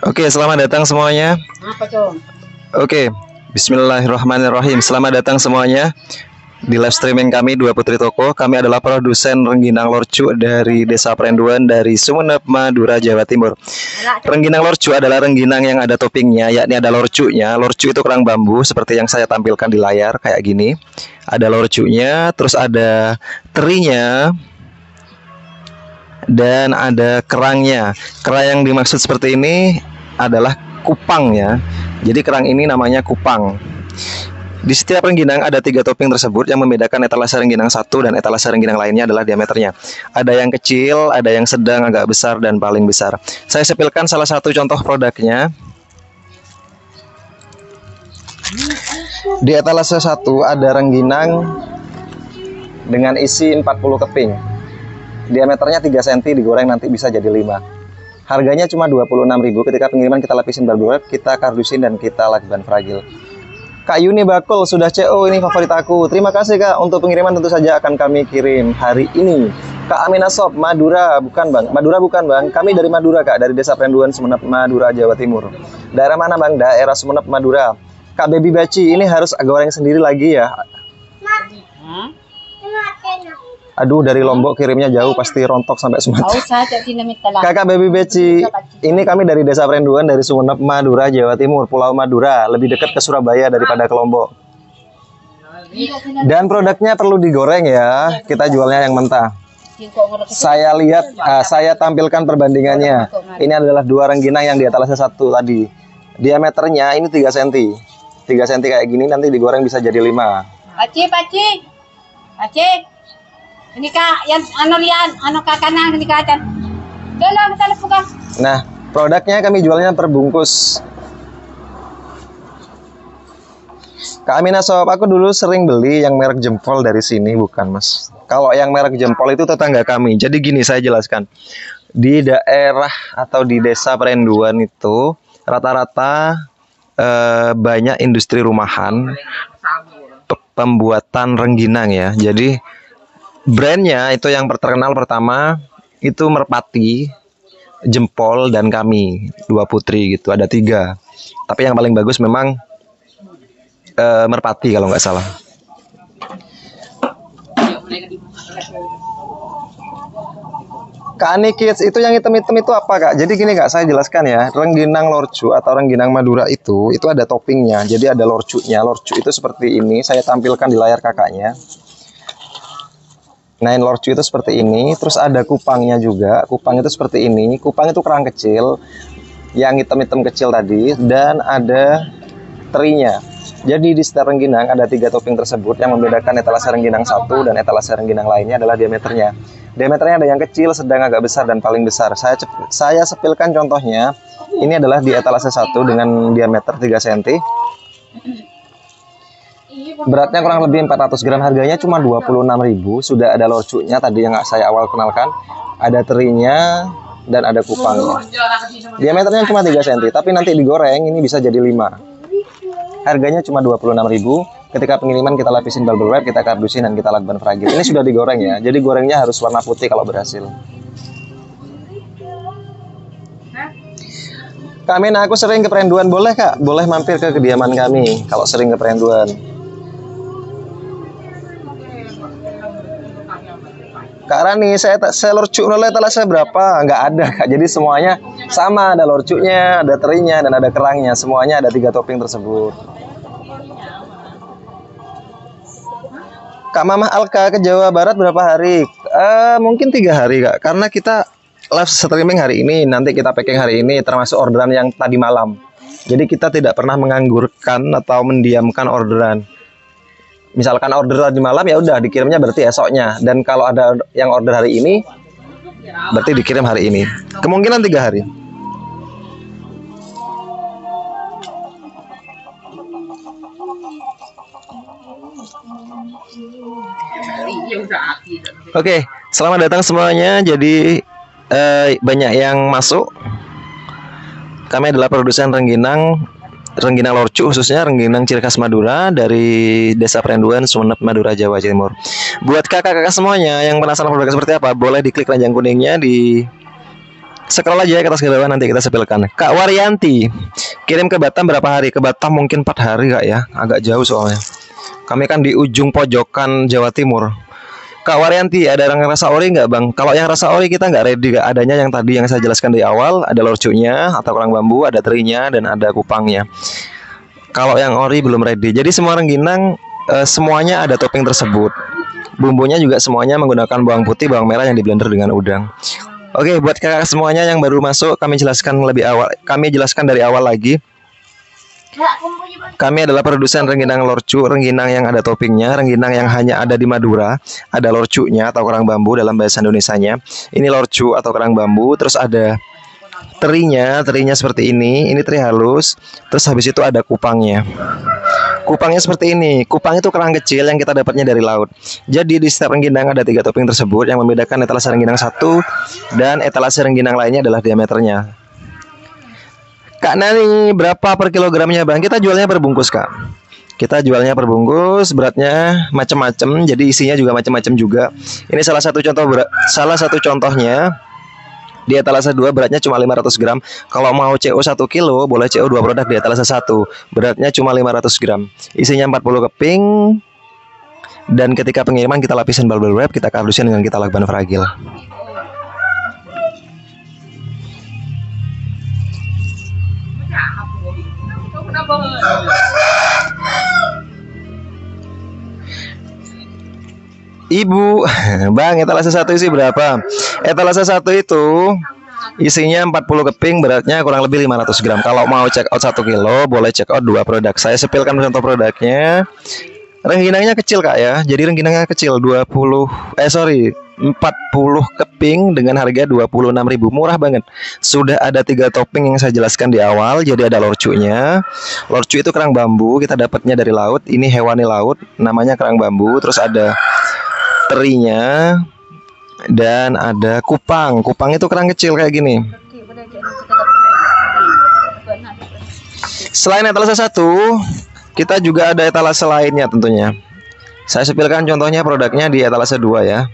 Oke, selamat datang semuanya. Oke, bismillahirrahmanirrahim. Selamat datang semuanya di live streaming kami Dua Putri Toko. Kami adalah produsen rengginang lorcu dari Desa Perenduan dari Sumeneb, Madura, Jawa Timur. Rengginang lorcu adalah rengginang yang ada toppingnya, yakni ada lorcunya. Lorcu itu kerang bambu seperti yang saya tampilkan di layar kayak gini. Ada lorcunya, terus ada terinya, dan ada kerangnya. Kerang yang dimaksud seperti ini adalah kupang ya. Jadi kerang ini namanya kupang. Di setiap rengginang ada 3 topping tersebut. Yang membedakan etalase rengginang satu dan etalase rengginang lainnya adalah diameternya. Ada yang kecil, ada yang sedang, agak besar, dan paling besar. Saya sepilkan salah satu contoh produknya. Di etalase 1 ada rengginang dengan isi 40 keping. Diameternya 3 cm, digoreng nanti bisa jadi 5. Harganya cuma 26.000. Ketika pengiriman kita lapisin bubble wrap, kita kardusin, dan kita lakban fragil. Kak Yuni Bakul sudah CO, ini favorit aku. Terima kasih Kak, untuk pengiriman tentu saja akan kami kirim hari ini. Kak Amina Sop, Madura bukan Bang? Madura bukan Bang? Kami dari Madura Kak, dari Desa Perenduan, Sumeneb, Madura, Jawa Timur. Daerah mana Bang? Daerah Sumeneb, Madura. Kak Baby Baci, ini harus goreng sendiri lagi ya? Aduh, dari Lombok kirimnya jauh, pasti rontok sampai Sumatera. Kakak Baby Beci, ini kami dari Desa Perenduan, dari Sumeneb, Madura, Jawa Timur, Pulau Madura, lebih dekat ke Surabaya daripada ke Lombok. Dan produknya perlu digoreng ya, kita jualnya yang mentah. Saya lihat, saya tampilkan perbandingannya. Ini adalah 2 rengginang yang di etalase 1 tadi. Diameternya ini 3 cm. 3 cm kayak gini, nanti digoreng bisa jadi 5. Paci. Ini Kak, yang anu kakanan ini Kak. Dalam telepon Kak. Nah, produknya kami jualnya per bungkus. Kak Amina Sob, aku dulu sering beli yang merek jempol dari sini, bukan Mas. Kalau yang merek jempol itu tetangga kami. Jadi gini saya jelaskan. Di daerah atau di Desa Perenduan itu rata-rata banyak industri rumahan pembuatan rengginang ya. Jadi brandnya itu yang terkenal pertama itu Merpati, Jempol, dan kami Dua Putri gitu. Ada 3. Tapi yang paling bagus memang Merpati kalau nggak salah. Kak Ani Kids, itu yang hitam-hitam itu apa Kak? Jadi gini Kak, saya jelaskan ya. Rengginang lorcu atau rengginang Madura itu ada toppingnya. Jadi ada lorcunya. Lorcu itu seperti ini. Saya tampilkan di layar kakaknya. Nah, lorcu itu seperti ini. Terus ada kupangnya juga. Kupang itu seperti ini. Kupang itu kerang kecil, yang hitam-hitam kecil tadi. Dan ada terinya. Jadi di setiap rengginang ada 3 topping tersebut. Yang membedakan etalase rengginang 1 dan etalase rengginang lainnya adalah diameternya. Diameternya ada yang kecil, sedang, agak besar, dan paling besar. Saya sepilkan contohnya. Ini adalah di etalase 1 dengan diameter 3 cm. Beratnya kurang lebih 400 gram. Harganya cuma 26.000. Sudah ada lorcunya tadi yang saya awal kenalkan. Ada terinya dan ada kupangnya. Diameternya cuma 3 cm. Tapi nanti digoreng ini bisa jadi 5. Harganya cuma 26.000. Ketika pengiriman kita lapisin bubble wrap, kita kardusin, dan kita lakban fragil. Ini sudah digoreng ya. Jadi gorengnya harus warna putih kalau berhasil. Kak Amina, aku sering ke Perenduan. Boleh Kak? Boleh mampir ke kediaman kami kalau sering ke Perenduan. Kak Rani, saya lorcu nolnya etalase berapa? Nggak ada Kak. Jadi semuanya sama, ada lorcunya, ada terinya, dan ada kerangnya. Semuanya ada 3 topping tersebut. Kak Mama Alka ke Jawa Barat berapa hari? Mungkin 3 hari Kak. Karena kita live streaming hari ini, nanti kita packing hari ini, termasuk orderan yang tadi malam. Jadi kita tidak pernah menganggurkan atau mendiamkan orderan. Misalkan order tadi malam, ya udah dikirimnya berarti esoknya. Dan kalau ada yang order hari ini, berarti dikirim hari ini. Kemungkinan 3 hari. Oke, selamat datang semuanya. Jadi banyak yang masuk. Kami adalah produsen rengginang rengginang lorcu, khususnya rengginang ciri khas Madura dari Desa Perenduan, Sumeneb, Madura, Jawa Timur. Buat kakak-kakak semuanya yang penasaran produknya seperti apa, boleh diklik keranjang kuningnya, di scroll aja ke atas ke bawah, nanti kita sepilkan. Kak Waryanti, kirim ke Batam berapa hari? Ke Batam mungkin 4 hari Kak ya, agak jauh soalnya. Kami kan di ujung pojokan Jawa Timur. Kak Waryanti, ada yang rasa ori nggak Bang? Kalau yang rasa ori kita nggak ready Kak. Adanya yang tadi yang saya jelaskan di awal, ada lorcunya atau kerang bambu, ada terinya, dan ada kupangnya. Kalau yang ori belum ready. Jadi semua rengginang semuanya ada topping tersebut. Bumbunya juga semuanya menggunakan bawang putih, bawang merah yang di blender dengan udang. Oke, buat kakak semuanya yang baru masuk, kami jelaskan lebih awal. Kami jelaskan dari awal lagi. Kami adalah produsen rengginang lorcu, rengginang yang ada toppingnya, rengginang yang hanya ada di Madura, ada lorcunya atau kerang bambu dalam bahasa Indonesianya. Ini lorcu atau kerang bambu, terus ada terinya seperti ini teri halus, terus habis itu ada kupangnya. Kupangnya seperti ini. Kupang itu kerang kecil yang kita dapatnya dari laut. Jadi di setiap rengginang ada 3 topping tersebut. Yang membedakan etalase rengginang satu dan etalase rengginang lainnya adalah diameternya. Kak Nani, berapa per kilogramnya Bang? Kita jualnya per bungkus Kak. Kita jualnya per bungkus, beratnya macam-macam, jadi isinya juga macam-macam juga. Ini salah satu contohnya. Di etalase 2 beratnya cuma 500 gram. Kalau mau CO 1 kilo, boleh CO 2 produk di etalase 1. Beratnya cuma 500 gram. Isinya 40 keping. Dan ketika pengiriman kita lapisin bubble wrap, kita kardusin dengan kita lakban fragil. Ibu, Bang, etalase 1 isi berapa? Etalase 1 itu isinya 40 keping, beratnya kurang lebih 500 gram. Kalau mau check out 1 kilo, boleh check out 2 produk. Saya sepilkan contoh produknya. Rengginangnya kecil Kak ya. Jadi rengginangnya kecil 40 keping dengan harga 26.000, murah banget. Sudah ada 3 topping yang saya jelaskan di awal. Jadi ada lorcunya. Lorcu itu kerang bambu, kita dapatnya dari laut. Ini hewani laut, namanya kerang bambu. Terus ada terinya dan ada kupang. Kupang itu kerang kecil kayak gini. Selain etalase 1, kita juga ada etalase lainnya tentunya. Saya sepilkan contohnya produknya di etalase 2 ya.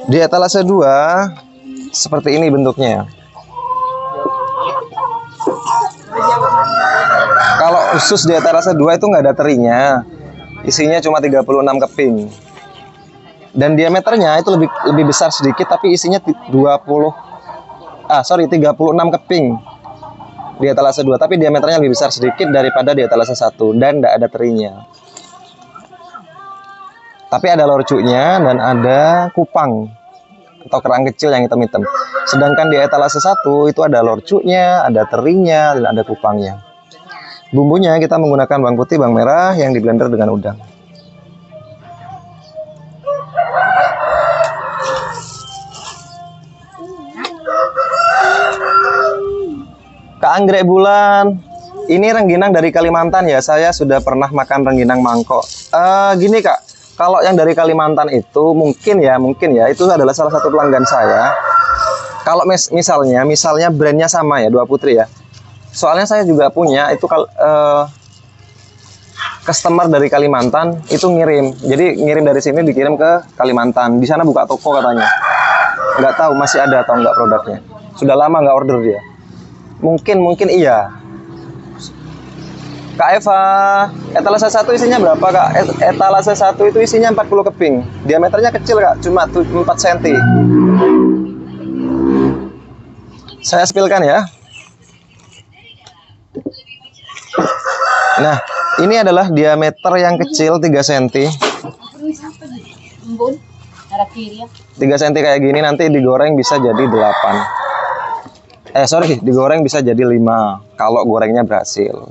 Di etalase 2 seperti ini bentuknya. Kalau khusus di etalase 2 itu nggak ada terinya. Isinya cuma 36 keping. Dan diameternya itu lebih besar sedikit, tapi isinya 36 keping di etalase 2, tapi diameternya lebih besar sedikit daripada di etalase 1 dan tidak ada terinya. Tapi ada lorcunya dan ada kupang atau kerang kecil yang hitam-hitam. Sedangkan di etalase 1 itu ada lorcunya, ada terinya, dan ada kupangnya. Bumbunya kita menggunakan bawang putih, bawang merah yang di blender dengan udang. Kak Anggrek Bulan, ini rengginang dari Kalimantan ya. Saya sudah pernah makan rengginang mangkok. Gini Kak, kalau yang dari Kalimantan itu mungkin ya itu adalah salah satu pelanggan saya. Kalau misalnya brandnya sama ya, Dua Putri ya. Soalnya saya juga punya itu customer dari Kalimantan itu ngirim. Jadi ngirim dari sini dikirim ke Kalimantan. Di sana buka toko katanya. Nggak tahu masih ada atau enggak produknya. Sudah lama nggak order dia. Mungkin iya. Kak Eva, etalase 1 isinya berapa Kak? Etalase 1 itu isinya 40 keping. Diameternya kecil Kak, cuma 4 cm. Saya spilkan ya. Nah, ini adalah diameter yang kecil 3 cm. 3 cm kayak gini, nanti digoreng bisa jadi 8. Digoreng bisa jadi 5 kalau gorengnya berhasil.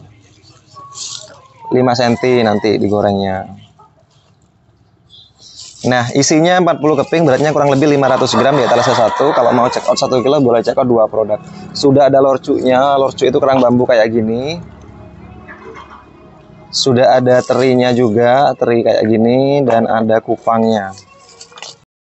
5 cm nanti digorengnya. Nah, isinya 40 keping, beratnya kurang lebih 500 gram di etalase 1. Kalau mau check out 1 kilo, boleh check out 2 produk. Sudah ada lorcunya. Lorcu itu kerang bambu kayak gini. Sudah ada terinya juga, teri kayak gini dan ada kupangnya.